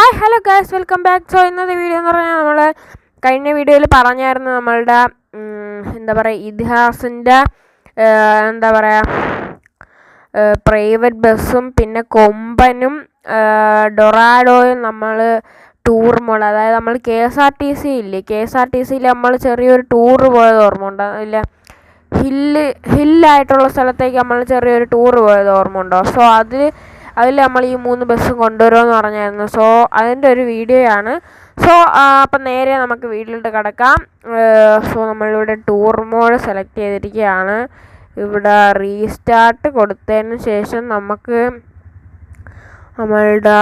Hi hello guys, welcome back. So ഇന്നത്തെ video എന്ന് പറഞ്ഞാൽ നമ്മൾ കഴിഞ്ഞ വീഡിയോയിൽ പറഞ്ഞായിരുന്നു നമ്മളുടെ എന്താ പറയുക ഇതിഹാസിൻ്റെ എന്താ പറയുക പ്രൈവറ്റ് ബസ്സും പിന്നെ കൊമ്പനും ഡൊറാഡോയും നമ്മൾ ടൂർ മോഡ്, അതായത് നമ്മൾ K S R T C ഇല്ലേ, കെ എസ് ആർ ടി സിയിൽ നമ്മൾ ചെറിയൊരു ടൂറ് പോയത് ഓർമ്മ ഉണ്ടോ? ഇല്ല, ഹില്ലായിട്ടുള്ള സ്ഥലത്തേക്ക് നമ്മൾ ചെറിയൊരു ടൂറ് പോയത് ഓർമ്മ ഉണ്ടോ? സോ അതിൽ നമ്മൾ ഈ 3 ബസ്സും കൊണ്ടുവരുമെന്ന് പറഞ്ഞായിരുന്നു. സോ അതിൻ്റെ ഒരു വീഡിയോയാണ്. സോ അപ്പം നേരെ നമുക്ക് വീട്ടിലോട്ട് കിടക്കാം. സോ നമ്മളിവിടെ ടൂർ മോഡ് സെലക്ട് ചെയ്തിരിക്കുകയാണ്. ഇവിടെ റീസ്റ്റാർട്ട് കൊടുത്തതിന് ശേഷം നമുക്ക് നമ്മളുടെ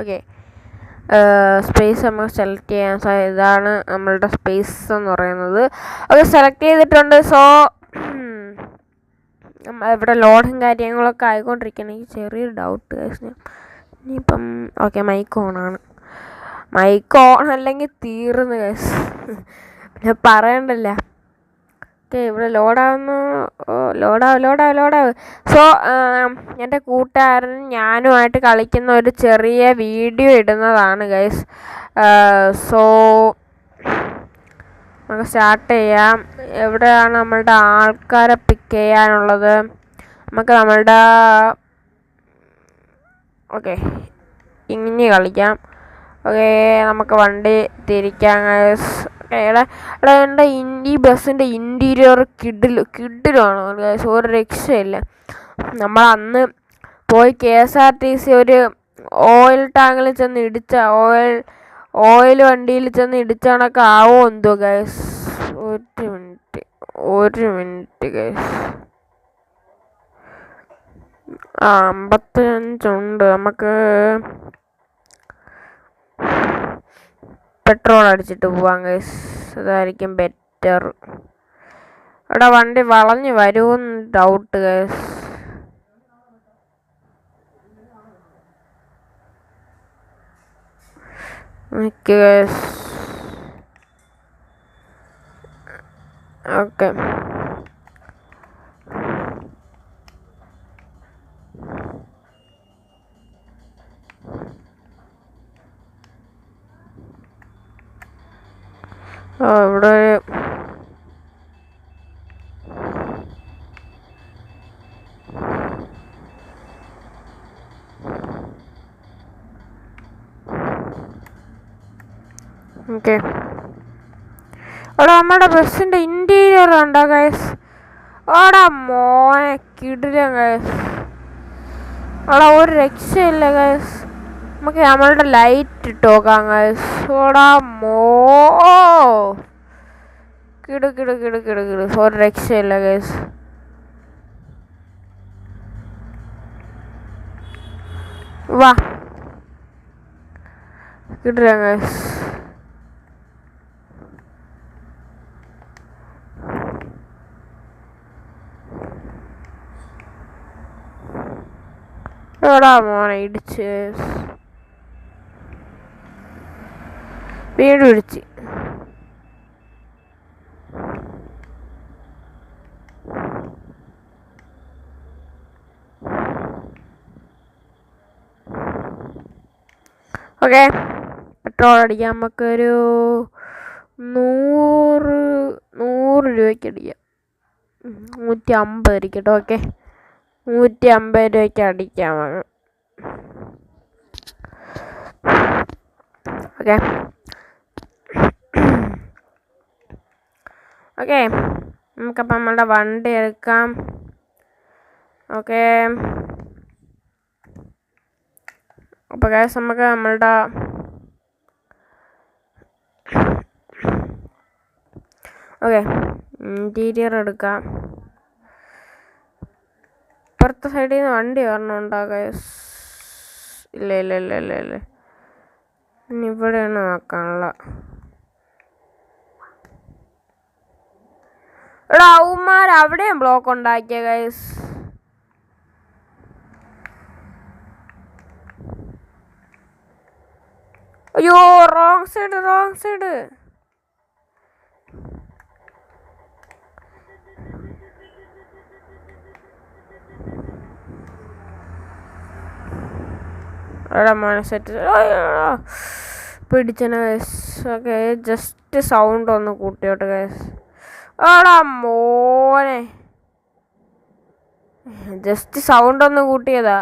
ഓക്കെ സ്പേസ് നമുക്ക് സെലക്ട് ചെയ്യാൻ ഇതാണ് നമ്മളുടെ സ്പേസ് എന്ന് പറയുന്നത്. അത് സെലക്ട് ചെയ്തിട്ടുണ്ട്. സോ ഇവിടെ ലോഡും കാര്യങ്ങളൊക്കെ ആയിക്കൊണ്ടിരിക്കുകയാണ്. എനിക്ക് ചെറിയൊരു ഡൗട്ട് ഇനിയിപ്പം ഓക്കെ മൈക്ക് ഓണാണ്. മൈക്ക് ഓൺ അല്ലെങ്കിൽ തീർന്ന് കേസ് പിന്നെ പറയണ്ടല്ല. ഓക്കെ ഇവിടെ ലോഡാവ്. സോ എൻ്റെ കൂട്ടുകാരൻ ഞാനുമായിട്ട് കളിക്കുന്ന ഒരു ചെറിയ വീഡിയോ ഇടുന്നതാണ് ഗൈസ്. സോ നമുക്ക് സ്റ്റാർട്ട് ചെയ്യാം. എവിടെയാണ് നമ്മളുടെ ആൾക്കാരെ പിക്ക് ചെയ്യാനുള്ളത്? നമുക്ക് നമ്മളുടെ ഓക്കെ ഇങ്ങനെ കളിക്കാം. ഓക്കെ നമുക്ക് വണ്ടി തിരിക്കാം ഗൈസ്. ഇവിടെ എൻ്റെ ഈ ബസ്സിൻ്റെ ഇൻറ്റീരിയർ കിഡിലാണ് ഗൈസ്, ഒരു രക്ഷയില്ല. നമ്മൾ അന്ന് പോയി K S R T C ഒരു ഓയിൽ ടാങ്കിൽ ചെന്ന് ഓയിൽ വണ്ടിയിൽ ചെന്ന് ഇടിച്ച കണക്ക് ആവോ എന്തോ ഗൈസ്. ഒരു മിനിറ്റ് ഗൈസ്. 55 ഉണ്ട്. നമുക്ക് പെട്രോൾ അടിച്ചിട്ട് പോവാം ഗൈസ്, അതായിരിക്കും ബെറ്റർ. ഇവിടെ വണ്ടി വളഞ്ഞ് വരുമെന്ന് ഡൗട്ട് ഗൈസ്. ഓക്കെ ഇവിടെ ഓക്കെ അവിടെ നമ്മുടെ ബസ്സിൻ്റെ ഇൻറ്റീരിയർ ഉണ്ടോ ഗൈസ്? അവിടെ മോനെ കിടിലം ഗൈസ്. അവിടെ ഒരു രക്ഷയില്ല ഗൈസ്. നമുക്ക് നമ്മളുടെ ലൈറ്റ് ഇട്ട് നോക്കാം ഗൈസ്. ഓടാ കിടു ഒരു രക്ഷയില്ല ഗൈസ്. വാ കിടിലം ഗൈസ്. എടാ മോനെ ഇടിച്ച് വീണ്ടും ഇടിച്ച്. ഓക്കെ പെട്രോൾ അടിക്കാം. നമുക്കൊരു 100 രൂപയ്ക്ക് അടിക്കാം. 150 ഇരിക്കട്ടെ. ഓക്കെ 150 രൂപയ്ക്ക് അടിക്കാം. ഓക്കെ നമുക്കപ്പം നമ്മളുടെ വണ്ടി എടുക്കാം. ഓക്കെ അപ്പോൾ ഗൈസ് നമുക്ക് നമ്മളുടെ ഓക്കെ ഇൻറ്റീരിയർ എടുക്കാം. ഇപ്പുറത്തെ സൈഡിൽ നിന്ന് വണ്ടി വരണുണ്ടോ ഗൈസ്? ഇല്ല ഇനി ഇവിടെയാണ് നോക്കാനുള്ള. എടാ അവന്മാർ അവിടെയും ബ്ലോക്ക് ഉണ്ടാക്കിയ ഗൈസ്. അയ്യോ റോങ് സൈഡ്. എടാ മോനെ സെറ്റ് പിടിച്ചന ഗൈസ്. ഓക്കെ, ജസ്റ്റ് സൗണ്ട് ഒന്ന് കൂട്ടിയോട്ടെ ഗൈസ്. എടാ മോനെ, ജസ്റ്റ് സൗണ്ട് ഒന്ന് കൂട്ടിയതാ,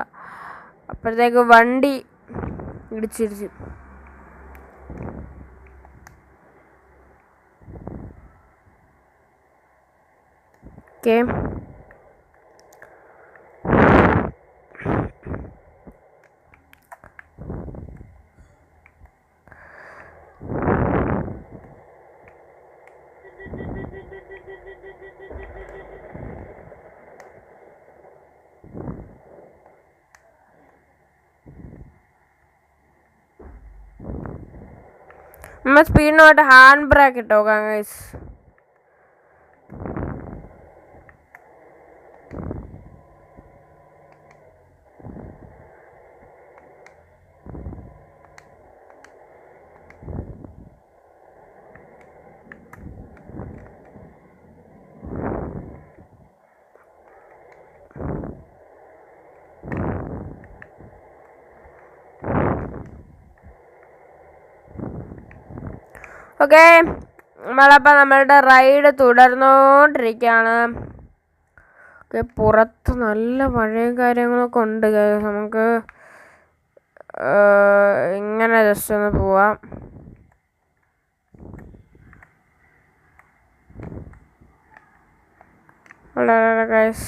അപ്പോഴത്തേക്ക് വണ്ടി ഇടിച്ചിരിച്ചു. ഓക്കെ, നമ്മൾ സ്പീഡിനോട്ട് ഹാൻഡ് ബ്രേക്ക് ഇട്ടോക്കാം ഗൈസ്. ഓക്കെ, നമ്മളപ്പോൾ നമ്മളുടെ റൈഡ് തുടർന്നുകൊണ്ടിരിക്കുകയാണ്. ഓക്കെ, പുറത്ത് നല്ല മഴയും കാര്യങ്ങളൊക്കെ ഉണ്ട്. നമുക്ക് ഇങ്ങനെ ജസ്റ്റ് ഒന്ന് പോവാം. ഗൈസ്,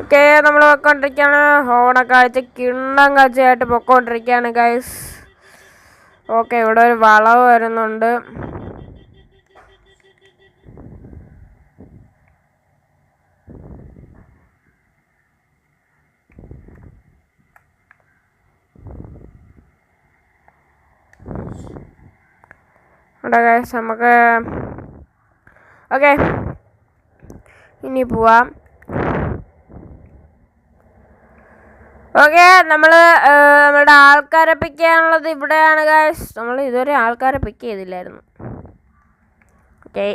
ഓക്കെ, നമ്മൾ പൊയ്ക്കൊണ്ടിരിക്കുകയാണ്. ഹോണൊക്കെ അടിച്ച് കിണ്ണം കാഴ്ചയായിട്ട് പൊയ്ക്കൊണ്ടിരിക്കുകയാണ് ഗൈസ്. ഓക്കെ, ഇവിടെ ഒരു വളവ് വരുന്നുണ്ട്. ഇവിടെ ഗൈസ് നമുക്ക് ഓക്കെ ഇനി പോവാം. ഓക്കെ, നമ്മളുടെ ആൾക്കാരെ പിക്ക് ചെയ്യാനുള്ളത് ഇവിടെയാണ് ഗൈസ്. നമ്മൾ ഇതുവരെ ആൾക്കാരെ പിക്ക് ചെയ്തില്ലായിരുന്നു. ഓക്കെ,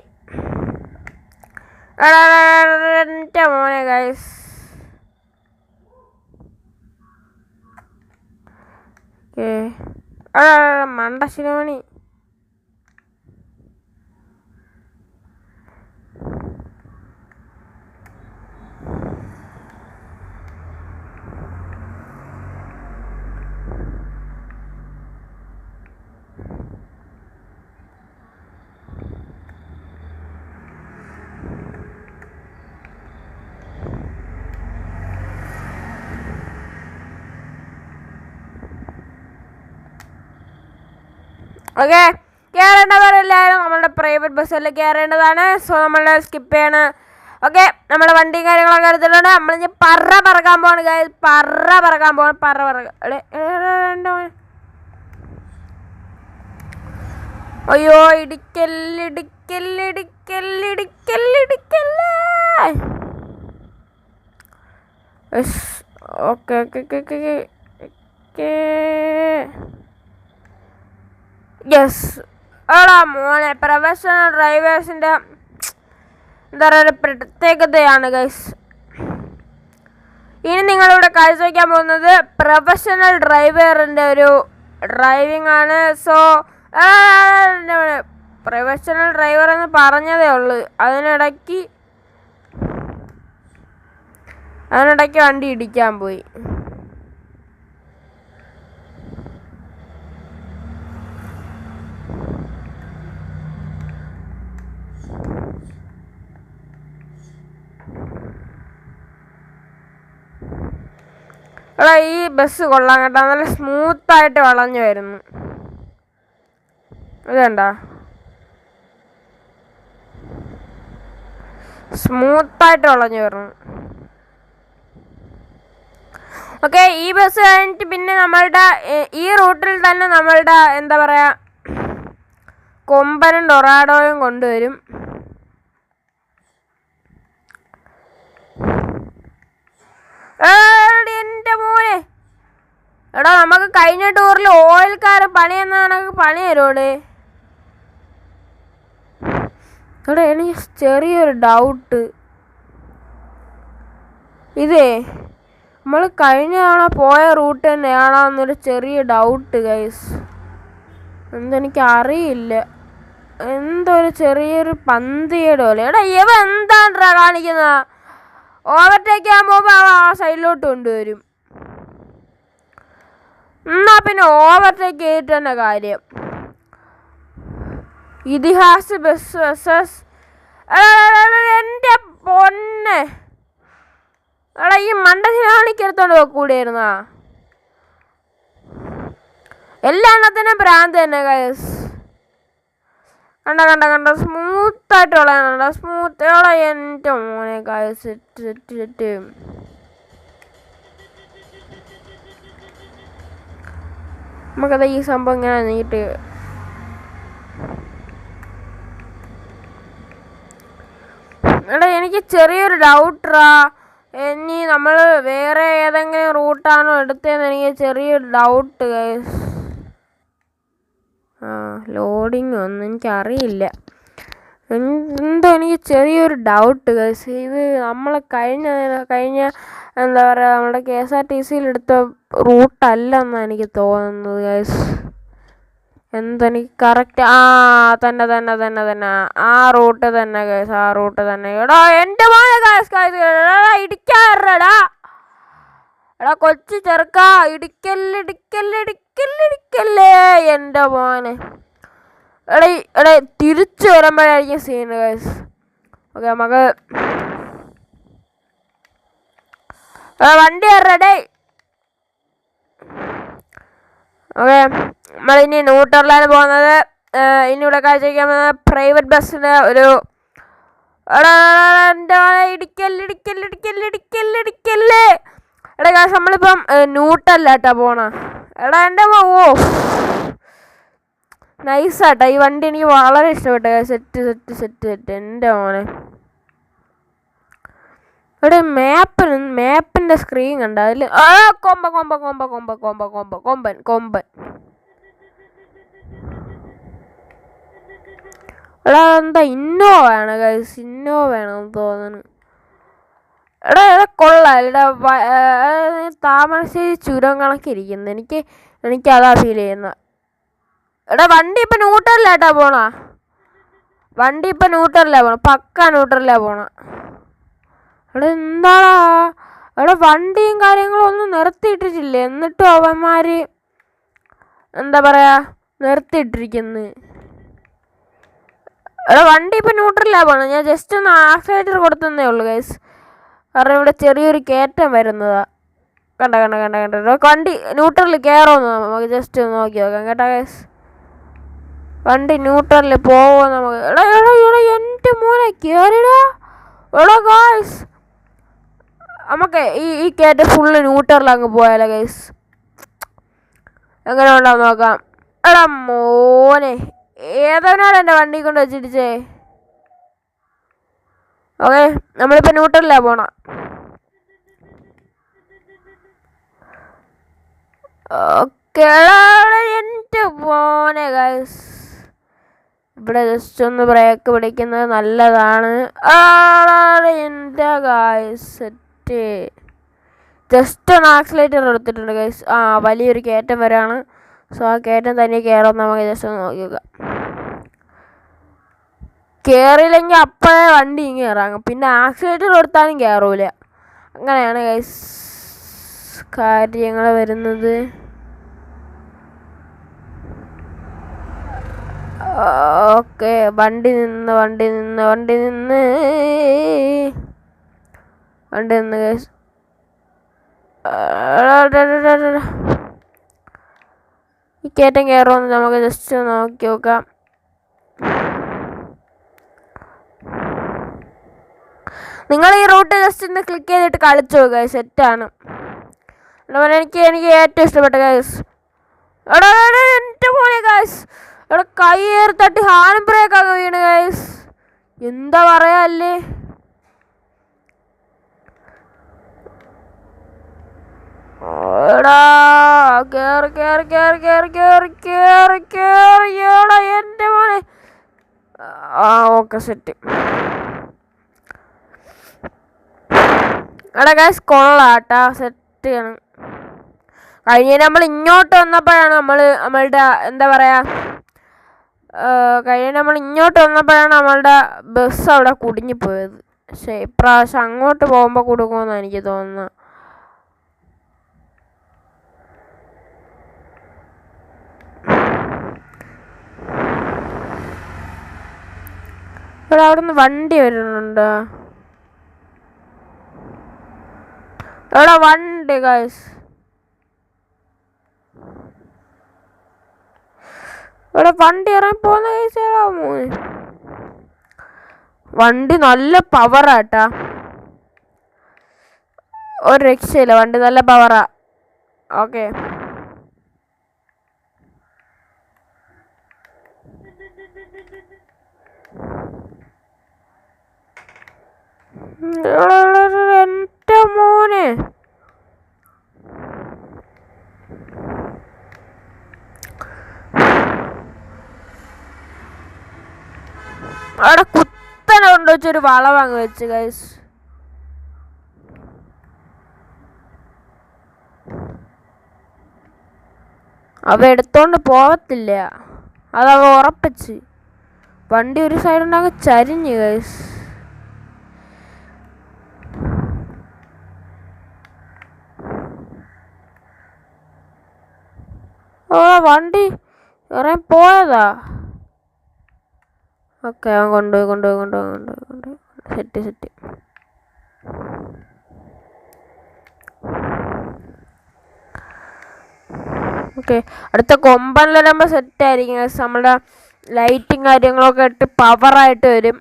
എൻ്റെ മോനെ ഗൈസ്. ഓക്കെ, മണ്ടശിരോണി. ഓക്കെ, കയറേണ്ടവരെല്ലാവരും നമ്മളുടെ പ്രൈവറ്റ് ബസ്സിൽ കയറേണ്ടതാണ്. സോ നമ്മൾ സ്കിപ്പ് ചെയ്യണം. ഓക്കെ, നമ്മുടെ വണ്ടിയും കാര്യങ്ങളൊക്കെ എടുത്തിട്ടുണ്ട്. നമ്മളിനി പറക്കാൻ പോവാണ് ഗൈസ്. പറക്കാൻ പോവാണ്. അയ്യോ, ഇടിക്കല്ലേ. Okay, yes. എടാ മോനെ, പ്രൊഫഷണൽ ഡ്രൈവേഴ്സിൻ്റെ എന്താ പറയുക ഒരു പ്രത്യേകതയാണ് ഗൈസ്. ഇനി നിങ്ങളിവിടെ കാഴ്ചവെക്കാൻ പോകുന്നത് പ്രൊഫഷണൽ ഡ്രൈവറിൻ്റെ ഒരു ഡ്രൈവിംഗ് ആണ്. സോ പ്രൊഫഷണൽ ഡ്രൈവർ എന്ന് പറഞ്ഞതേ ഉള്ളൂ. അതിനിടയ്ക്ക് വണ്ടി ഇടിക്കാൻ പോയി. എടാ, ഈ ബസ് കൊള്ളാൻ കേട്ടോ. നല്ല സ്മൂത്തായിട്ട് വളഞ്ഞു വരുന്നു. ഇതെന്താ സ്മൂത്തായിട്ട് വളഞ്ഞു വരുന്നു. ഓക്കെ, ഈ ബസ് കഴിഞ്ഞിട്ട് പിന്നെ നമ്മളുടെ ഈ റൂട്ടിൽ തന്നെ നമ്മളുടെ എന്താ പറയുക കൊമ്പനും ഡൊറാഡോയും കൊണ്ടുവരും. എൻ്റെ മോനെ, എടാ നമുക്ക് കഴിഞ്ഞ ടൂറിൽ ഓയിൽക്കാർ പണി എന്നൊക്കെ പണി തരുമോടെ? എടാ എനിക്ക് ചെറിയൊരു ഡൗട്ട്. ഇതേ നമ്മൾ കഴിഞ്ഞ തവണ പോയ റൂട്ട് തന്നെയാണോന്നൊരു ചെറിയ ഡൗട്ട് ഗൈസ്. എന്തെനിക്ക് അറിയില്ല, എന്തൊരു ചെറിയൊരു പന്തിയുടെ പോലെ. എടാ ഇവ എന്താണ്ടാ കാണിക്കുന്ന? ഓവർടേക്ക് ചെയ്യാൻ പോകുമ്പോൾ ആ സൈഡിലോട്ട് കൊണ്ടുവരും. എന്നാ പിന്നെ ഓവർടേക്ക് ചെയ്തിട്ട് തന്നെ കാര്യം. ഇതിഹാസ ബസ് ബസ്സസ് എൻ്റെ പൊന്നെ. എടാ ഈ മണ്ടശിലാണിക്കെടുത്തോണ്ട് പോക്കൂടിയായിരുന്നാ? എല്ലാ എണ്ണത്തിനും ഭ്രാന്ത് തന്നെ ഗൈസ്. കണ്ട കണ്ട കണ്ട സ്മൂത്തായിട്ടുള്ള സ്മൂത്തോടെ എൻ്റെ മോനെ ഗൈസ്. സെറ്റ് നമുക്കത് ഈ സംഭവം ഇങ്ങനെ നീട്ട്. എടാ എനിക്ക് ചെറിയൊരു ഡൗട്ടാ. ഇനി നമ്മൾ വേറെ ഏതെങ്കിലും റൂട്ടാണോ എടുത്തതെന്ന് എനിക്ക് ചെറിയൊരു ഡൗട്ട് ഗൈസ്. ലോഡിങ് ഒന്നും എനിക്കറിയില്ല. എന്തോ എനിക്ക് ചെറിയൊരു ഡൗട്ട് ഗൈസ്. ഇത് നമ്മൾ കഴിഞ്ഞ എന്താ പറയുക, നമ്മുടെ KSRTCയിൽ എടുത്ത റൂട്ടല്ലെന്നാണ് എനിക്ക് തോന്നുന്നത് ഗൈസ്. എന്തെനിക്ക് കറക്റ്റ് തന്നെ ആ റൂട്ട് തന്നെ ഗൈസ്, ആ റൂട്ട് തന്നെ. എടാ എൻ്റെ മോനെ ഗൈസ് ഇടിക്കാറടാ. എടാ കൊച്ചു ചെറുക്ക, ഇടിക്കല്ലേ എൻ്റെ മോനെ. എടാ തിരിച്ചു വരുമ്പോഴായിരിക്കും സീൻ ഗൈസ്. ഓക്കെ നമുക്ക് വണ്ടി റെഡി. ഓക്കെ നമ്മളിനി ന്യൂട്രലാണ് പോകുന്നത്. ഇനി ഇവിടെ കാഴ്ചവെക്കാൻ പോകുന്നത് പ്രൈവറ്റ് ബസ്സിൻ്റെ ഒരു എൻ്റെ ഇടിക്കല്ലേ. എടാ കാശ് നമ്മളിപ്പം ന്യൂട്രലാട്ടാ പോണ. എടാ എൻ്റെ ഓ നൈസാട്ടാ ഈ വണ്ടി, എനിക്ക് വളരെ ഇഷ്ടപ്പെട്ടു. സെറ്റ് എൻ്റെ മോനെ. ഇവിടെ മാപ്പിൻ്റെ സ്ക്രീൻ കണ്ട അതിൽ കൊമ്പൻ. എടാ എന്താ ഇന്നോവയാണ് ഗൈസ്, ഇന്നോവയാണെന്ന് തോന്നുന്നു. എടാ കൊള്ളാം. എടാ താമരശ്ശേരി ചുരം കണക്കിരിക്കുന്നു. എനിക്കതാ ഫീൽ ചെയ്യുന്നത്. എടാ വണ്ടി ഇപ്പം ന്യൂട്രലാട്ടാ പോണ. പക്ക ന്യൂട്രലാ പോണ. എടാ എന്താടാ, എടാ വണ്ടിയും കാര്യങ്ങളും ഒന്നും നിർത്തിയിട്ടിട്ടില്ലേ, എന്നിട്ടും അവന്മാർ എന്താ പറയാ നിർത്തിയിട്ടിരിക്കുന്നു. എടാ വണ്ടി ഇപ്പം ന്യൂട്രലാ പോണം. ഞാൻ ജസ്റ്റ് ഒന്ന് ആക്സിലേറ്റർ കൊടുത്തതേ ഉള്ളൂ ഗൈസ്. കാരണം ഇവിടെ ചെറിയൊരു കയറ്റം വരുന്നതാ. കണ്ട വണ്ടി ന്യൂട്രലിൽ കയറുമെന്ന് നമുക്ക് ജസ്റ്റ് ഒന്ന് നോക്കി നോക്കാം കേട്ടോ ഗൈസ്. വണ്ടി ന്യൂട്രലിൽ പോവോ നമുക്ക്. എടാ എൻ്റെ മോനെ കയറിടാ. എടാ ഗൈസ് നമുക്ക് ഈ കയറ്റം ഫുള്ള് ന്യൂട്രലിൽ അങ്ങ് പോയാലോ ഗൈസ്. എങ്ങനെ ഉണ്ടാവും നോക്കാം. എടാ മോനെ ഏതവനാണ് എൻ്റെ വണ്ടി കൊണ്ട് വെച്ചിടിച്ചേ. ഓക്കെ നമ്മളിപ്പോൾ ന്യൂട്രലിലാണ് പോണ. ഓക്കെ എൻ്റെ മോനെ ഗൈസ് ഇവിടെ ജസ്റ്റ് ഒന്ന് ബ്രേക്ക് പിടിക്കുന്നത് നല്ലതാണ്. എൻ്റെ ഗൈസ് സെറ്റ് ജസ്റ്റ് ഒന്ന് ആക്സിലേറ്റർ എടുത്തിട്ടുണ്ട് ഗൈസ്. വലിയൊരു കയറ്റം വരാണ്. സോ ആ കയറ്റം തന്നെ കയറുമെന്ന് നമുക്ക് ജസ്റ്റ് ഒന്ന് നോക്കി നോക്കാം. കയറിയില്ലെങ്കിൽ അപ്പോഴേ വണ്ടി ഇങ്ങനെ ഇറങ്ങും. പിന്നെ ആക്സിലേറ്റർ കൊടുത്താലും കയറൂല. അങ്ങനെയാണ് ഗൈസ് കാര്യങ്ങൾ വരുന്നത്. ഓക്കെ വണ്ടി നിന്ന് ഗൈസ്. ഈ കയറ്റം കയറുമെന്ന് നമുക്ക് ജസ്റ്റ് നോക്കി നോക്കാം. നിങ്ങൾ ഈ റൂട്ട് ജസ്റ്റ് ഒന്ന് ക്ലിക്ക് ചെയ്തിട്ട് കളിച്ചു നോക്കുക. സെറ്റാണ്. എനിക്ക് ഏറ്റവും ഇഷ്ടപ്പെട്ട ഗൈസ്. എൻ്റെ പോലെ ഗൈസ് ഇവിടെ കയ്യേറി തട്ടി ഹാൻഡ് ബ്രേക്ക് ഒക്കെ വീണ് ഗൈസ്. എന്താ പറയാല്ലേ. എടാ കേറി കേറി കേറി കേറി കേറി കേറി കേറി എടാ എൻ്റെ മോനെ. Okay set. എടാ ഗൈസ് കൊള്ളാട്ടാ, സെറ്റ് ആണ്. കഴിഞ്ഞ നമ്മൾ ഇങ്ങോട്ട് വന്നപ്പോഴാണ് നമ്മളുടെ എന്താ പറയാ, കഴിഞ്ഞ നമ്മൾ ഇങ്ങോട്ട് വന്നപ്പോഴാണ് നമ്മളുടെ ബസ് അവിടെ കുടുങ്ങിപ്പോയത്. പക്ഷേ ഇപ്രാവശ്യം അങ്ങോട്ട് പോകുമ്പോൾ കുടുങ്ങുമെന്നാണ് എനിക്ക് തോന്നുന്നത്. ഇവിടെ അവിടെ നിന്ന് വണ്ടി വരുന്നുണ്ടോ? എവിടെ വണ്ടി ഗൈസ്? ഇവിടെ വണ്ടി ഇറങ്ങി പോകുന്ന കേസാ. വണ്ടി നല്ല പവറാട്ടാ, ഒരു രക്ഷയില്ല. വണ്ടി നല്ല പവറാ. ഓക്കെ എൻ്റെ മോനെ. അവിടെ കുത്തനെ കൊണ്ടുവച്ചൊരു വളവങ്ങ് വെച്ച് ഗൈസ്. അവ എടുത്തോണ്ട് പോവത്തില്ല, അതവ ഉറപ്പിച്ച്. വണ്ടി ഒരു സൈഡുണ്ടങ്ങ് ചരിഞ്ഞ് ഗൈസ്. വണ്ടി ഇറങ്ങി പോയതാ. ഓക്കെ അവൻ കൊണ്ടുപോയി. സെറ്റ്. ഓക്കെ അടുത്ത കൊമ്പനിലാകുമ്പോൾ സെറ്റായിരിക്കും. നമ്മുടെ ലൈറ്റും കാര്യങ്ങളൊക്കെ ഇട്ട് പവറായിട്ട് വരും.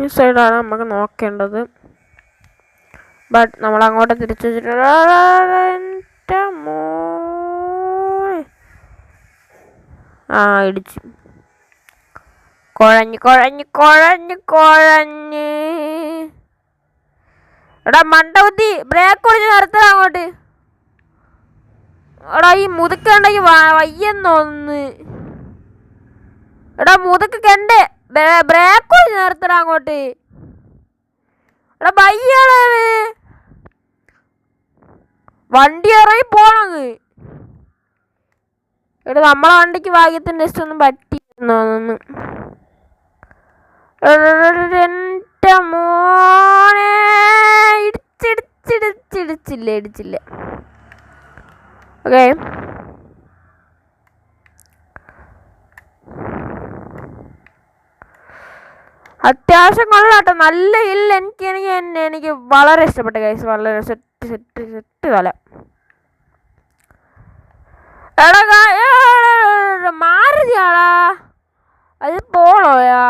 ഈ സൈഡാണ് നമുക്ക് നോക്കേണ്ടത്. ബട്ട് നമ്മൾ അങ്ങോട്ട് തിരിച്ചു വെച്ചിട്ട് ഇടിച്ചു. കുഴഞ്ഞ് എടാ മണ്ടബുദ്ധി, ബ്രേക്ക് പിടിച്ച് നിർത്തണം അങ്ങോട്ട്. എടാ ഈ മുതുക്കുണ്ടെങ്കിൽ വയ്യെന്നൊന്ന്. എടാ മുതുക്ക് കണ്ടേ, ബ്രേക്ക് പിടിച്ച് നിർത്തണം അങ്ങോട്ട്. എടാ വയ്യാളേ, വണ്ടി ഇറങ്ങി പോണത്. എടാ നമ്മളെ വണ്ടിക്ക് ഭാഗ്യത്തിന് ജസ്റ്റ് ഒന്നും പറ്റിയെന്നു. എൻ്റെ മോനെ ഇടിച്ചില്ല. ഓക്കെ അത്യാവശ്യം കൊള്ളാട്ടോ, നല്ല ഇല്ല. എനിക്ക് വളരെ ഇഷ്ടപ്പെട്ട ഗൈസ്. വളരെ സെറ്റ് തല. എടാ മാരുതിയാടാ, അത് പോളോയാ?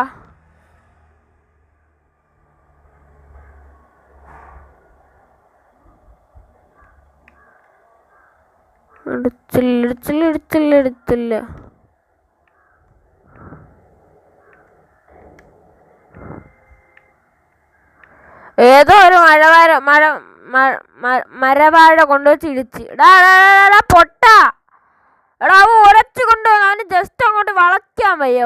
എടുത്തില്ല. ഏതോ ഒരു മരവാഴ കൊണ്ടുവച്ച് ഇടിച്ച്. പൊട്ടാ. എടാ അവ ഉരച്ചു കൊണ്ടുവന്ന് അവന് ജസ്റ്റ് അങ്ങോട്ട് വളയ്ക്കാൻ വയ്യ.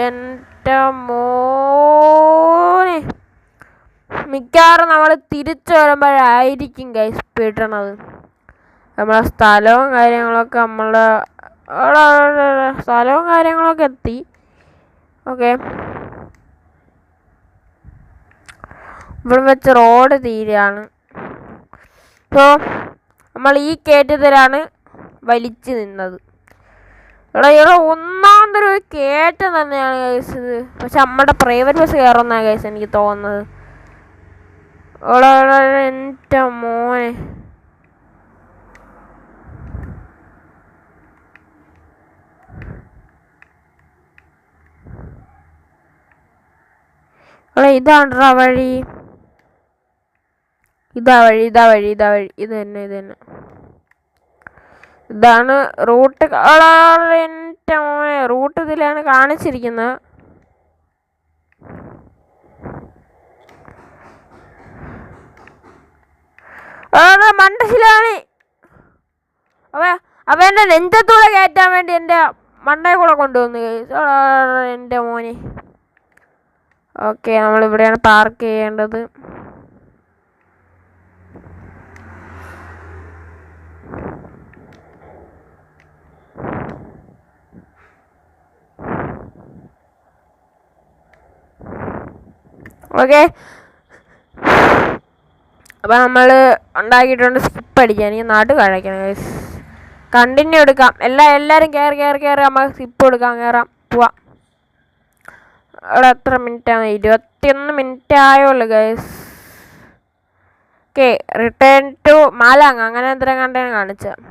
എൻ്റെ മോനെ, മിക്കവാറും നമ്മൾ തിരിച്ചു വരുമ്പോഴായിരിക്കും ഗൈസ് കിട്ടണത്. നമ്മളെ സ്ഥലവും കാര്യങ്ങളൊക്കെ എത്തി. ഓക്കെ ഇവിടെ വെച്ച് റോഡ് തീരെയാണ്. സോ നമ്മൾ ഈ കയറ്റത്തിലാണ് വലിച്ചു നിന്നത്. ഇവിടെ ഒന്നാം എന്തൊരു കയറ്റം തന്നെയാണ് ഗൈസ് ഇത്. പക്ഷെ നമ്മുടെ പ്രൈവറ്റ് ബസ് കയറുന്ന ഗൈസ് എനിക്ക് തോന്നുന്നത്. എൻ്റെ മോനെ ഇതാണ്ടാ വഴി. ഇതാ വഴി ഇത് തന്നെ ഇതാണ് റൂട്ട്. എൻ്റെ മോനെ റൂട്ട് ഇതിലാണ് കാണിച്ചിരിക്കുന്നത്. മണ്ടശിലാണ് അവൻ്റെ നെഞ്ചത്തൂടെ കയറ്റാൻ വേണ്ടി എൻ്റെ മണ്ടയെ കൂടെ കൊണ്ടുവന്നു എൻ്റെ മോനെ. ഓക്കെ, നമ്മളിവിടെയാണ് പാർക്ക് ചെയ്യേണ്ടത്. ഓക്കെ, അപ്പം നമ്മൾ ഉണ്ടാക്കിയിട്ടുണ്ട് സ്കിപ്പ് അടിക്കാൻ. ഈ നാട് കഴിക്കണം ഗൈസ്. കണ്ടിന്യൂ എടുക്കാം. എല്ലാവരും കയറി നമുക്ക് സ്കിപ്പ് എടുക്കാം. കയറാം, പോവാം. അവിടെ എത്ര മിനിറ്റാണ്? 21 മിനിറ്റ് ആയുള്ളൂ ഗൈസ്. ഓക്കെ, റിട്ടേൺ ടു മാലാങ് അങ്ങനെ എന്തെങ്കിലും കണ്ടാണ് കാണിച്ചത്.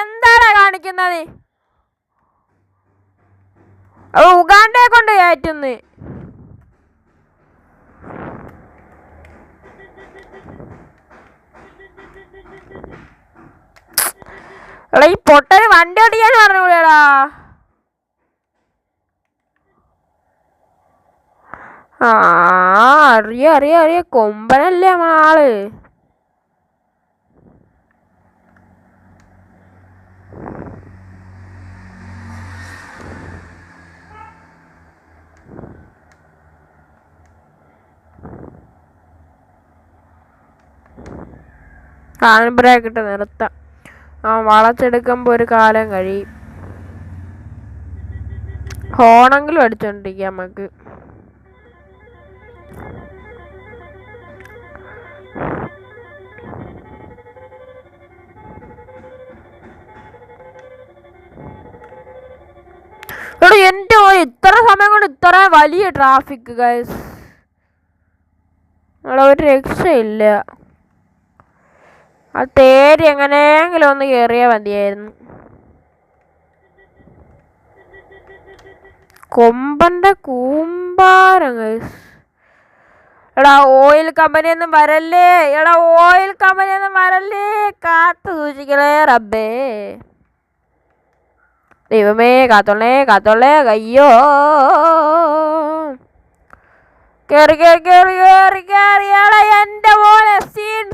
എന്താണ് കാണിക്കുന്നത്? ഉഗാണ്ടയെ കൊണ്ട് കയറ്റുന്നു. ഈ പൊട്ടന് വണ്ടി ഓടിക്കാൻ പറഞ്ഞൂടാ. അറിയ കൊമ്പനല്ലേ നമ്മളാള്. ഹാൻഡ് ബ്രേക്ക് ഇട്ട് നിർത്താം. വളച്ചെടുക്കുമ്പോൾ ഒരു കാലം കഴിയും. ഹോണെങ്കിലും അടിച്ചോണ്ടിരിക്കാം നമുക്ക്. എൻ്റെ ഇത്ര സമയം കൊണ്ട് ഇത്ര വലിയ ട്രാഫിക് ഗൈസ്. അവിടെ ഒരു രക്ഷയില്ല. ആ തേരി എങ്ങനെയെങ്കിലും ഒന്ന് കയറിയാൽ മതിയായിരുന്നു. കൊമ്പന്റെ കൂമ്പാരം ഗൈസ്. എടാ ഓയിൽ കമ്പനിയൊന്നും വരല്ലേ, കാത്തു സൂക്ഷിക്കണേ റബ്ബേ. ദൈവമേ കാത്തോളേ. അയ്യോ, കേറി എൻ്റെ പോലെ സീൻ.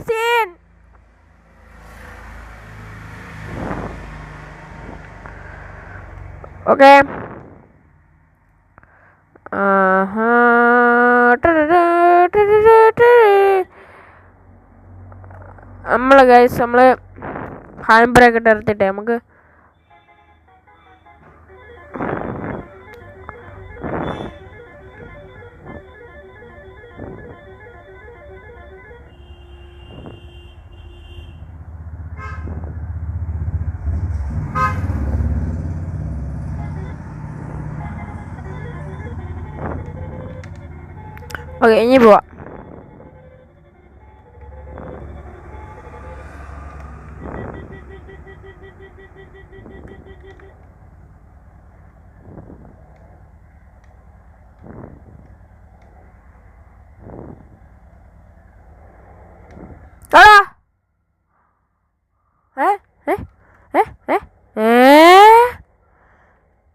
ഓക്കെ, നമ്മള് ഹാൻഡ് ബ്രേക്ക് ഇട്ട് എടുത്തിട്ടേ നമുക്ക് ഓക്കെ ഇനി പോവാം.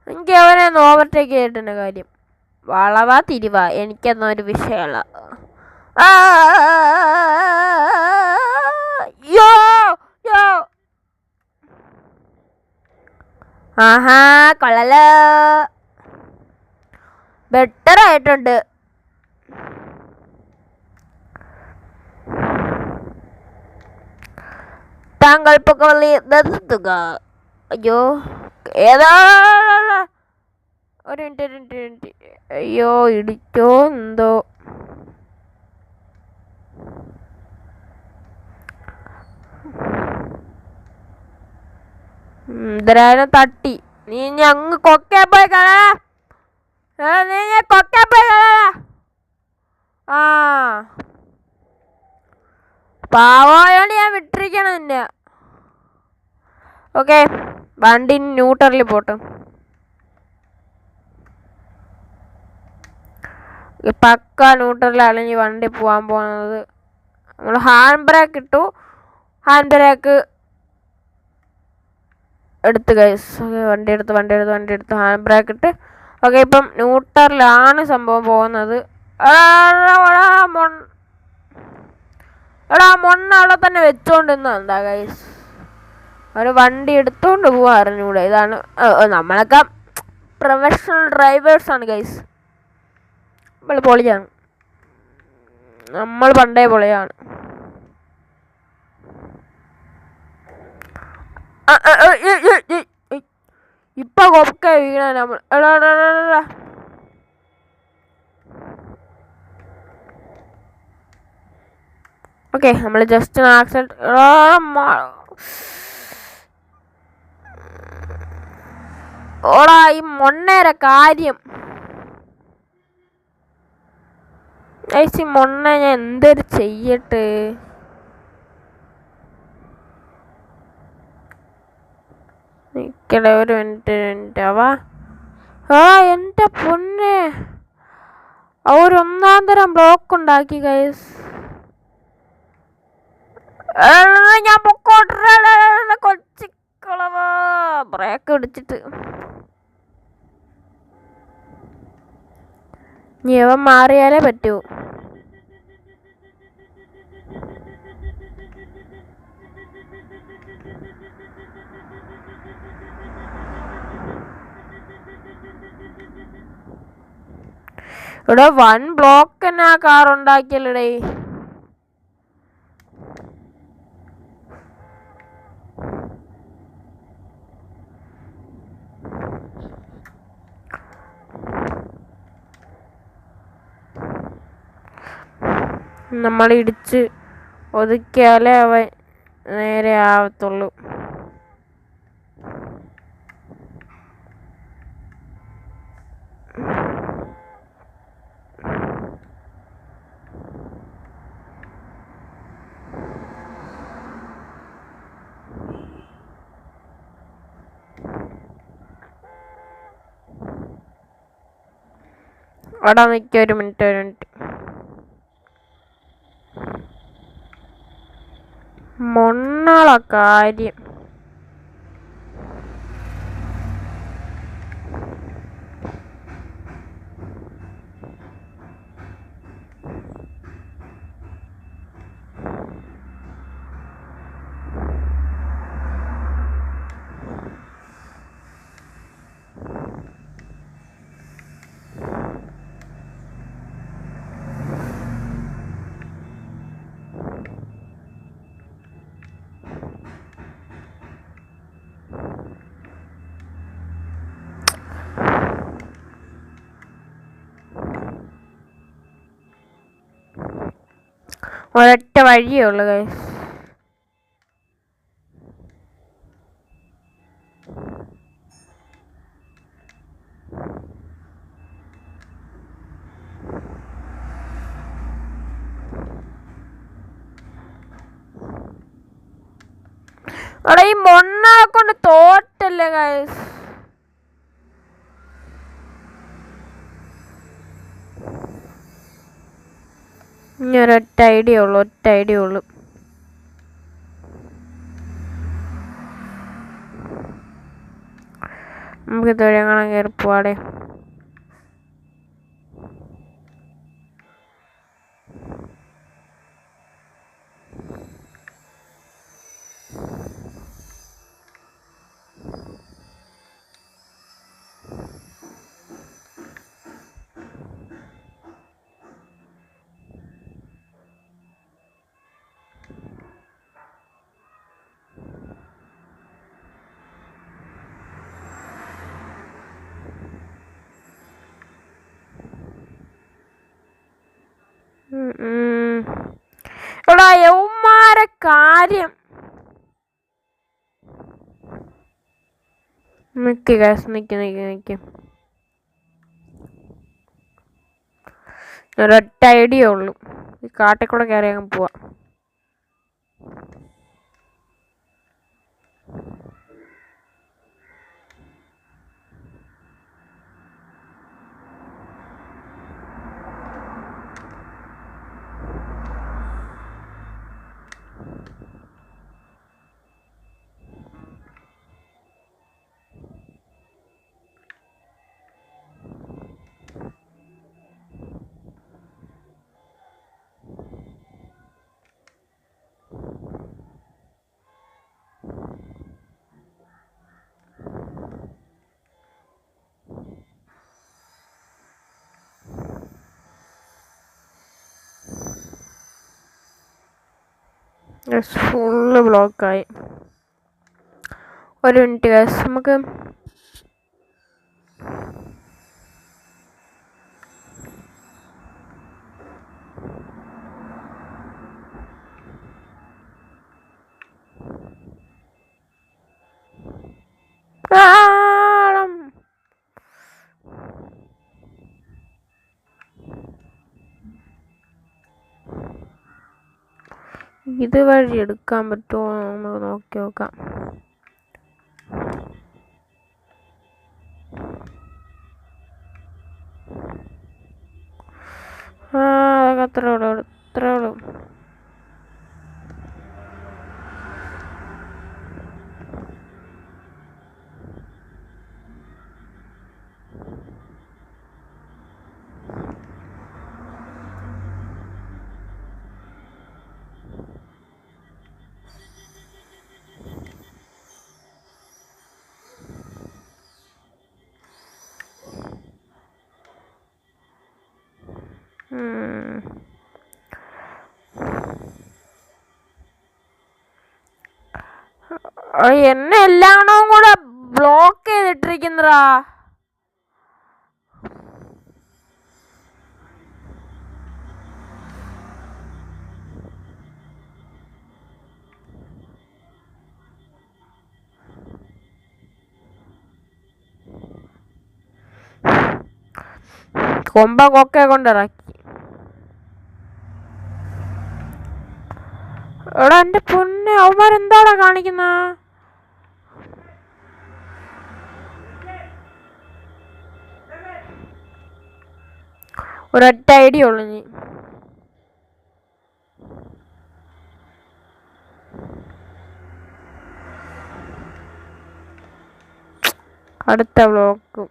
എനിക്ക് അവനെ ഒന്ന് ഓവർടേക്ക് ചെയ്തിട്ടുണ്ട് കാര്യം. വളവാ തിരിവാ എനിക്കൊന്നും ഒരു വിഷയമല്ല. ആഹാ കൊള്ളലോ, ബെറ്റർ ആയിട്ടുണ്ട്. താങ്കൾ പൊക്കവള്ളി നിർത്തുക. അയ്യോ ഏതാ ഒരു മിനിറ്റ്. അയ്യോ ഇടിച്ചോ എന്തോ. എന്തരായാലും തട്ടി. നീ അങ്ങ് കൊക്കേ പോയി കളാ. നീ കൊക്കേ പോയി കളാ. ആ പാവായോണ്ട് ഞാൻ വിട്ടിരിക്കണം നിന്നെ. ഓക്കെ, വണ്ടി ന്യൂട്രലിൽ പോട്ടെ. പക്ക ന്യൂട്രലാണ് ഈ വണ്ടി പോകാൻ പോകുന്നത്. നമ്മൾ ഹാൻഡ് ബ്രേക്ക് ഇട്ടു. ഹാൻഡ് ബ്രേക്ക് എടുത്ത് ഗൈസ്. ഓക്കെ, വണ്ടി എടുത്ത് ഹാൻഡ് ബ്രേക്ക് ഇട്ട്. ഓക്കെ, ഇപ്പം ന്യൂട്രലാണ് സംഭവം പോകുന്നത്. എടാ മൊണ്ണ അവിടെ തന്നെ വെച്ചോണ്ടിരുന്നാ ഗൈസ്. ഒരു വണ്ടി എടുത്തോണ്ട് പോവാ അറിഞ്ഞൂടെ. ഇതാണ് നമ്മളൊക്കെ പ്രൊഫഷണൽ ഡ്രൈവേഴ്സാണ് ഗൈസ്. നമ്മൾ പൊളിയാണ്. നമ്മൾ പണ്ടേ പൊളിയാണ്. ഇപ്പൊ കൊക്ക വീണ നമ്മൾ. ഓക്കെ, നമ്മൾ ജസ്റ്റ് ആക്സിഡന്റ്. ഓടാ ഈ മൊണ്ണേരെ കാര്യം. ഈ മൊണ്ണ ഞാൻ എന്തൊരു ചെയ്യട്ടെ. നിക്കടേ ഒരു മിനിറ്റ് വാ. എൻ്റെ പൊന്നെ, അവരൊന്നാം തരം ബ്ലോക്ക് ഉണ്ടാക്കി ഗൈസ്. ഞാൻ പൊക്കോട്ടെ കൊച്ചിക്കളവാ. ബ്രേക്ക് പിടിച്ചിട്ട് ഇവൻ മാറിയാലേ പറ്റൂ. ഇവിടെ 1 ബ്ലോക്ക് തന്നെ ആ കാർ ഉണ്ടാക്കിയല്ലേ. നമ്മളിടിച്ച് ഒതുക്കിയാലേ അവൻ നേരെ ആവത്തുള്ളൂ. അവിടെ നിൽക്കുക. ഒരു മിനിറ്റ്. മൊണ്ണള കാര്യം. ഒരൊറ്റ വഴിയേ ഉള്ളു ഗൈസ്. അവിടെ ഈ മൊണ്ണാളെ കൊണ്ട് തോറ്റല്ലേ ഗൈസ്. ഇനി ഒരൊറ്റ ഐഡിയ ഉള്ളു. നമുക്ക് ഇതുവരെ കാണാൻ കയറി പോവാടെ. എടാ യൗമാരെ കാര്യം. നിക്ക് ഗൈസ്, നിക്ക്. ഒരൊറ്റ ഐഡിയ ഉള്ളു, ഈ കാട്ടിൽ കൂടെ കയറി അങ്ങ് പോവാം. ഫുള്ള് ബ്ലോക്കായി. ഒരു മിനിറ്റ് ഗൈസ്, നമുക്ക് ഇതുവഴി എടുക്കാൻ പറ്റുമോ നമുക്ക് നോക്കി നോക്കാം. അതൊക്കെ അത്രേ ഉള്ളൂ. എന്നെ എല്ലാണവും കൂടെ ബ്ലോക്ക് ചെയ്തിട്ടിരിക്കുന്നതാ. കൊമ്പ കൊക്കെ കൊണ്ടിറക്കി. എടാ എന്റെ പൊന്നെ, അവന്മാരെന്താടാ കാണിക്കുന്ന? ഒരൊറ്റ ഐഡിയ ഉള്ളു നീ. അടുത്ത ബ്ലോക്ക്.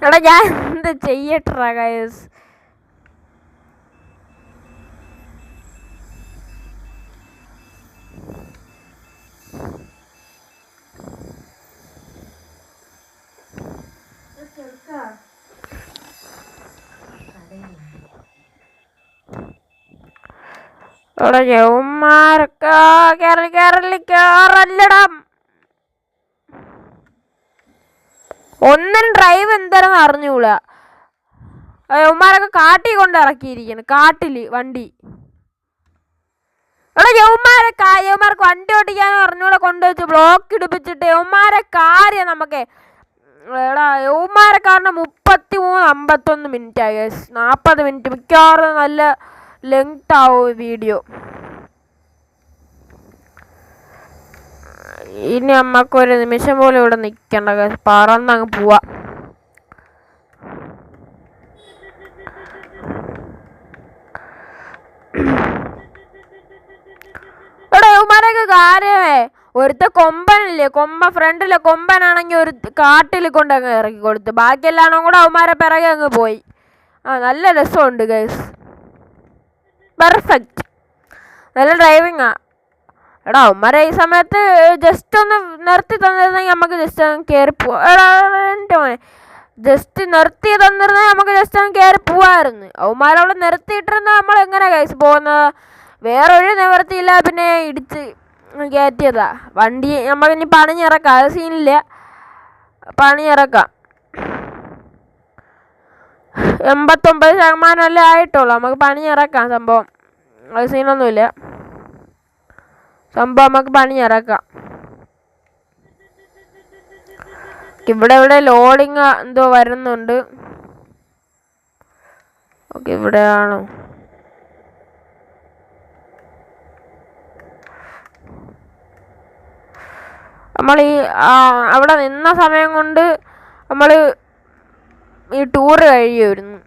എടാ ഞാൻ എന്ത് ചെയ്യട്ടാ ഗൈസ്? എടാ യവന്മാരൊക്കെ കേറല്ലടാ. ഒന്നിനും ഡ്രൈവ് എന്താണെന്ന് അറിഞ്ഞൂടാ. യവന്മാരൊക്കെ കാട്ടിൽ കൊണ്ട് ഇറക്കിയിരിക്കുന്നു, കാട്ടില് വണ്ടി. എടാ യവന്മാർക്ക് വണ്ടി ഓടിക്കാനും അറിഞ്ഞൂടെ കൊണ്ടുവച്ച് ബ്ലോക്ക് ഇടിപ്പിച്ചിട്ട് യവന്മാരെ കാര്യം നമുക്ക്. എടാ യവന്മാരെ കാരണം 33-51 മിനിറ്റ് ആയി. 40 മിനിറ്റ് മിക്കവാറും നല്ല ലെങ്ത് ആവും വീഡിയോ. ഇനി നമ്മക്കൊരു നിമിഷം പോലും ഇവിടെ നിൽക്കണ്ട, പറന്നങ്ങ് പോവാ. എടാ യവന്മാരൊക്കെ കാര്യമേ, ഒരുത്ത കൊമ്പനില്ലേ, ഫ്രണ്ടിലെ കൊമ്പനാണെങ്കിൽ ഒരു കാട്ടിൽ കൊണ്ടങ്ങ് ഇറക്കി കൊടുത്ത്, ബാക്കിയെല്ലാണോ കൂടെ അവന്മാരെ പിറകെ അങ്ങ് പോയി. നല്ല രസമുണ്ട് ഗൈസ്, പെർഫെക്റ്റ്, നല്ല ഡ്രൈവിങ്ങാ. എടാ അവന്മാരെ ഈ സമയത്ത് ജസ്റ്റ് ഒന്ന് നിർത്തി തന്നിരുന്നെങ്കിൽ നമുക്ക് ജസ്റ്റ് അങ്ങ് കയറി പോവാം. എടാ എൻ്റെ മോനെ, ജസ്റ്റ് നിർത്തി തന്നിരുന്നെങ്കിൽ നമുക്ക് ജസ്റ്റ് അങ്ങ് കയറി പോവായിരുന്നു. അവന്മാരവിടെ നിർത്തിയിട്ടിരുന്ന നമ്മൾ എങ്ങനെ ഗൈസ് പോകുന്നത്? വേറൊരു നിവർത്തിയില്ല, പിന്നെ ഇടിച്ച് കയറ്റിയതാ വണ്ടി. നമുക്കിനി പണിഞ്ഞിറക്കാം, അത് സീനില്ല, പണിഞ്ഞിറക്കാം. 89% ആയിട്ടുള്ളൂ, നമുക്ക് പണിഞ്ഞിറക്കാം സംഭവം, അത് സീനൊന്നുമില്ല. സംഭവം നമുക്ക് പണിയിറക്കാം. ഇവിടെ ലോഡിങ് എന്തോ വരുന്നുണ്ട്. ഓക്കെ, ഇവിടെയാണോ? നമ്മൾ ഈ അവിടെ നിന്ന സമയം കൊണ്ട് നമ്മൾ ഈ ടൂറ് കഴിയുമായിരുന്നു.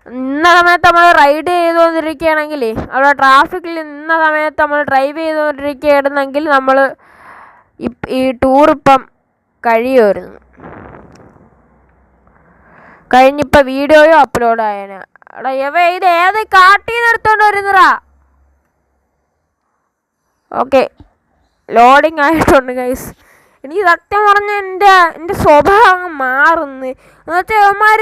നിന്ന സമയത്ത് നമ്മൾ റൈഡ് ചെയ്തുകൊണ്ടിരിക്കുകയാണെങ്കിൽ, അവിടെ ട്രാഫിക്കിൽ നിന്ന സമയത്ത് നമ്മൾ ഡ്രൈവ് ചെയ്തുകൊണ്ടിരിക്കുകയായിരുന്നെങ്കിൽ നമ്മൾ ഈ ടൂറിപ്പം കഴിയുമായിരുന്നു. കഴിഞ്ഞിപ്പോൾ വീഡിയോയും അപ്ലോഡ് ആയേനെ. എടാ ഇത് ഏത് കാട്ടിൽ നിന്ന് എടുത്തോണ്ട് വരുന്നതാ? ഓക്കെ, ലോഡിങ് ആയിട്ടുണ്ട് ഗൈസ്. എനിക്ക് സത്യം പറഞ്ഞാൽ എൻ്റെ സ്വഭാവം മാറുന്നു. എന്നുവെച്ചാൽ അവന്മാർ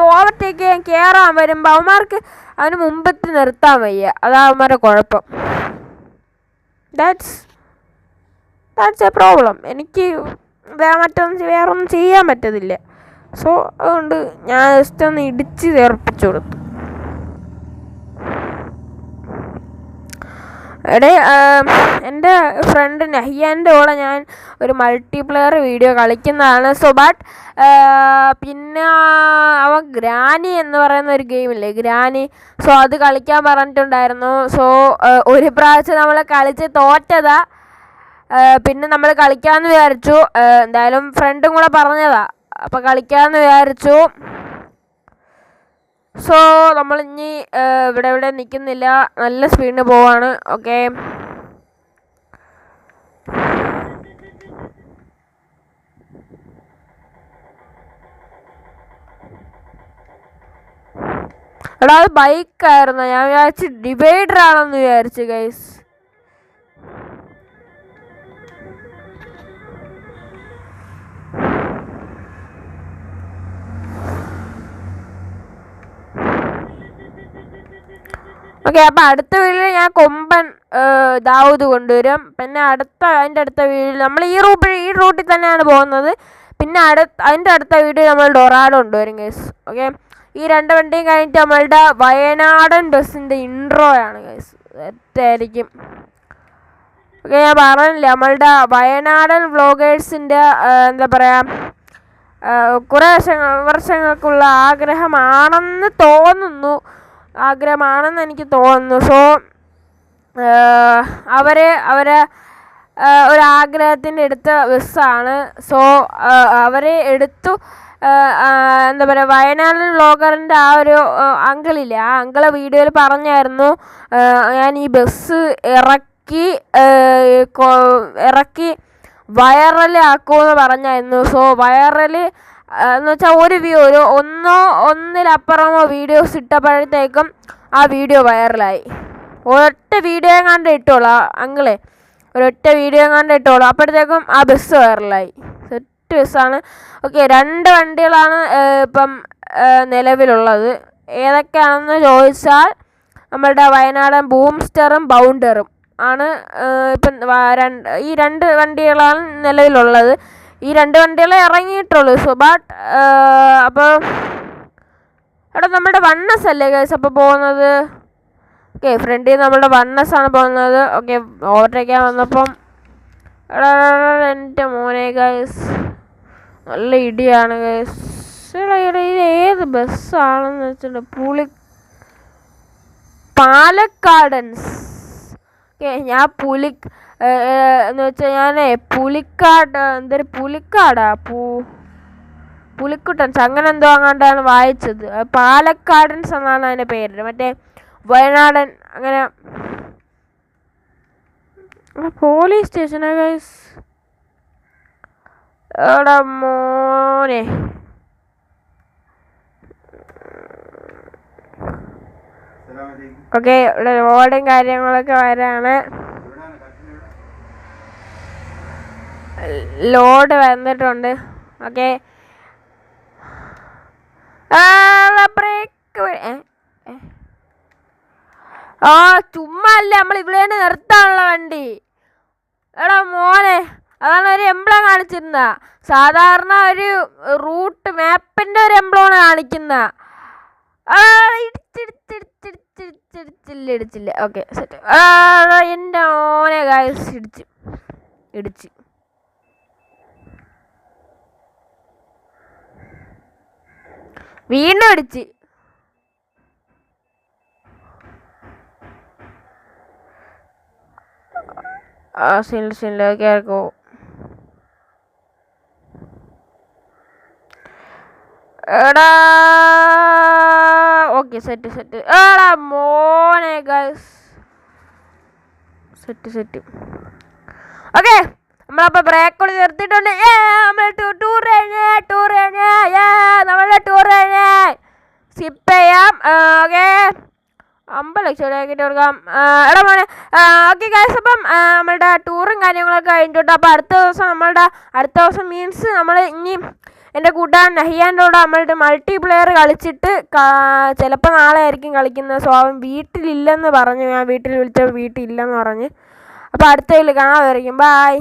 ഓവർടേക്ക് ചെയ്യാൻ കയറാൻ വരുമ്പോൾ അവന്മാർക്ക് അതിന് മുമ്പത്ത് നിർത്താൻ വയ്യ. അതാ അവന്മാരുടെ കുഴപ്പം. That's A problem. എനിക്ക് വേറൊന്നും ചെയ്യാൻ പറ്റത്തില്ല. സോ അതുകൊണ്ട് ഞാൻ ജസ്റ്റ് ഒന്ന് ഇടിച്ച് ചേർപ്പിച്ചു കൊടുത്തു. എൻ്റെ ഫ്രണ്ട് നഹിയാൻ്റെ കൂടെ ഞാൻ ഒരു മൾട്ടിപ്ലെയർ വീഡിയോ കളിക്കുന്നതാണ്. സോ ബട്ട് പിന്നെ അവൻ ഗ്രാനി എന്ന് പറയുന്ന ഒരു ഗെയിമില്ലേ, ഗ്രാനി. സോ അത് കളിക്കാൻ പറഞ്ഞിട്ടുണ്ടായിരുന്നു. സോ ഒരു പ്രാവശ്യം നമ്മൾ കളിച്ച് തോറ്റതാ. പിന്നെ നമ്മൾ കളിക്കാമെന്ന് വിചാരിച്ചു. എന്തായാലും ഫ്രണ്ടും കൂടെ പറഞ്ഞതാ, അപ്പോൾ കളിക്കാമെന്ന് വിചാരിച്ചു. സോ നമ്മൾ ഇനി ഇവിടെ നിൽക്കുന്നില്ല, നല്ല സ്പീഡിന് പോവാണ്. ഓക്കെ, എടാ അത് ബൈക്കായിരുന്നു. ഞാൻ വിചാരിച്ചു ഡിവൈഡർ ആണെന്ന് വിചാരിച്ചു ഗൈസ്. ഓക്കെ, അപ്പം അടുത്ത വീഡിയോയിൽ ഞാൻ കൊമ്പൻ ദാവൂദ് കൊണ്ടുവരും. പിന്നെ അതിൻ്റെ അടുത്ത വീഡിയോയിൽ നമ്മൾ ഈ റൂട്ടിൽ തന്നെയാണ് പോകുന്നത്. പിന്നെ അതിൻ്റെ അടുത്ത വീഡിയോ നമ്മൾ ഡൊറാഡോ കൊണ്ടുവരും ഗൈസ്. ഓക്കെ, ഈ രണ്ട് വണ്ടിയും കഴിഞ്ഞിട്ട് നമ്മളുടെ വയനാടൻ ബസ്സിൻ്റെ ഇൻട്രോയാണ് ഗൈസ്. തെറ്റായിരിക്കും. ഓക്കെ, ഞാൻ പറഞ്ഞില്ല, നമ്മളുടെ വയനാടൻ വ്ളോഗേഴ്സിൻ്റെ എന്താ പറയുക, കുറേ വർഷങ്ങൾക്കുള്ള ആഗ്രഹമാണെന്ന് എനിക്ക് തോന്നുന്നു. സോ അവരെ ഒരാഗ്രഹത്തിൻ്റെ എടുത്ത ബസ്സാണ്. സോ അവരെ എടുത്തു. എന്താ പറയുക, വയനാടൻ വ്ളോഗറിൻ്റെ ആ ഒരു അങ്കിളില്ലേ, ആ അങ്കിളെ വീഡിയോയിൽ പറഞ്ഞായിരുന്നു ഞാൻ ഈ ബസ് ഇറക്കി വൈറലാക്കുമെന്ന് പറഞ്ഞായിരുന്നു. സോ വൈറൽ എന്ന് വെച്ചാൽ ഒന്നിലപ്പുറമോ വീഡിയോസ് ഇട്ടപ്പോഴത്തേക്കും ആ വീഡിയോ വൈറലായി. ഒരൊറ്റ വീഡിയോ കണ്ട് ഇട്ടോളൂ അങ്കിളെ, ഒരൊറ്റ വീഡിയോ കണ്ട് ഇട്ടോളൂ, അപ്പോഴത്തേക്കും ആ ബസ് വൈറലായി. സെറ്റ് ബസ്സാണ്. ഓക്കെ, 2 വണ്ടികളാണ് ഇപ്പം നിലവിലുള്ളത്. ഏതൊക്കെയാണെന്ന് ചോദിച്ചാൽ നമ്മളുടെ വയനാടൻ ബൂംസ്റ്ററും ബൗണ്ടറും ആണ് ഇപ്പം ഈ 2 വണ്ടികളാണ് നിലവിലുള്ളത്. ഈ 2 വണ്ടികളെ ഇറങ്ങിയിട്ടുള്ളൂ. സോ ബട്ട് അപ്പോൾ എടാ നമ്മുടെ വണ്ണസ് അല്ലേ ഗൈസ് അപ്പോൾ പോകുന്നത്? ഓക്കെ, ഫ്രണ്ടിൽ നമ്മുടെ വണ്ണസ് ആണ് പോകുന്നത്. ഓക്കെ, ഓവർടേക്കാൻ വന്നപ്പം എടാ എൻ്റെ മോനെ ഗൈസ് നല്ല ഇടിയാണ് ഗൈസ്. ഇത് ഏത് ബസ്സാണെന്ന് വെച്ചിട്ടുണ്ട്, പാലക്കാടൻസ്. ഓക്കെ, ഞാൻ എന്ന് വെച്ചാൽ ഞാൻ പുലിക്കുട്ടൻസ് അങ്ങനെ എന്തോ അങ്ങാണ്ടാണ് വായിച്ചത്. പാലക്കാടൻസ് എന്നാണ് അതിൻ്റെ പേര്. മറ്റേ വയനാടൻ അങ്ങനെ പോലീസ് സ്റ്റേഷനാ ഗൈസ്. എടാ മോനെ, ഓക്കെ, ഇവിടെ റോഡും കാര്യങ്ങളൊക്കെ വരാണ്. ലോഡ് വന്നിട്ടുണ്ട്. ഓക്കെ, ബ്രേക്ക് ചുമ്മാ അല്ല നമ്മൾ ഇവിടെ നിർത്താനുള്ള വണ്ടി. എടാ മോനെ, അതാണ് ഒരു എംബ്ലം കാണിച്ചിരുന്ന. സാധാരണ ഒരു റൂട്ട് മാപ്പിൻ്റെ ഒരു എംബ്ലമാണ് കാണിക്കുന്ന. ഇടിച്ച് ഇടിച്ചില്ല. Okay set. എൻ്റെ ഓനെ ഗൈസ് ഇടിച്ച് വീണ്ടും ഇടിച്ച്. സിനിലേക്ക് എടാ ഓക്കെ സെറ്റ്. എടാ മോനെ ഗൈസ് സെറ്റ്. ഓക്കെ നമ്മളപ്പോൾ ബ്രേക്ക് കൂടി നിർത്തിയിട്ടുണ്ട്. ടൂർ നമ്മളുടെ ടൂർ സ്കിപ്പ് ചെയ്യാം. ഓക്കെ 50 ലക്ഷം രൂപയ്ക്ക് കൊടുക്കാം. എടാ മോനെ ഓക്കെ ഗൈസ്. അപ്പം നമ്മളുടെ ടൂറും കാര്യങ്ങളൊക്കെ കഴിഞ്ഞിട്ടുണ്ട്. അപ്പോൾ അടുത്ത ദിവസം മീൻസ് നമ്മൾ ഇനി എൻ്റെ കൂട്ടുകാരൻ നഹിയാൻ്റെ കൂടെ നമ്മളുടെ മൾട്ടിപ്ലെയർ കളിച്ചിട്ട് ചിലപ്പോൾ നാളെ ആയിരിക്കും കളിക്കുന്നത്. സോ അവൻ വീട്ടിലില്ലെന്ന് പറഞ്ഞു. ഞാൻ വീട്ടിൽ വിളിച്ചപ്പോൾ വീട്ടിലില്ലെന്ന് പറഞ്ഞ്. അപ്പോൾ അടുത്തതിൽ കാണാമായിരിക്കും. ബൈ.